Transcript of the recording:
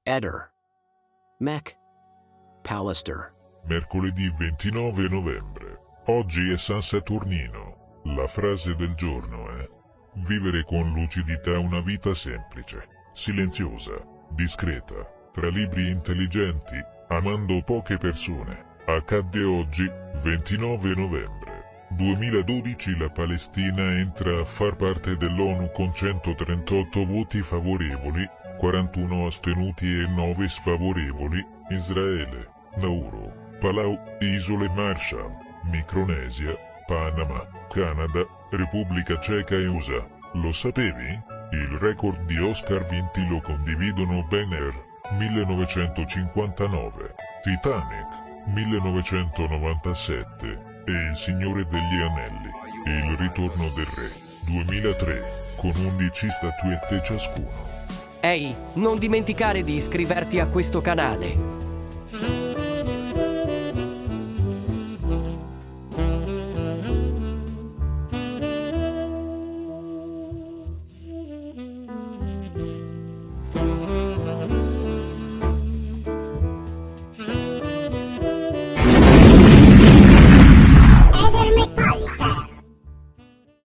Eder. Mac. Pallister. Mercoledì 29 novembre. Oggi è San Saturnino. La frase del giorno è: vivere con lucidità una vita semplice, silenziosa, discreta, tra libri intelligenti, amando poche persone. Accadde oggi, 29 novembre 2012. La Palestina entra a far parte dell'ONU con 138 voti favorevoli, 41 astenuti e 9 sfavorevoli. Israele, Nauru, Palau, Isole Marshall, Micronesia, Panama, Canada, Repubblica Ceca e USA. Lo sapevi? Il record di Oscar vinti lo condividono Ben Hur, 1959, Titanic, 1997, e Il Signore degli Anelli, Il Ritorno del Re, 2003, con 11 statuette ciascuno. Ehi, non dimenticare di iscriverti a questo canale.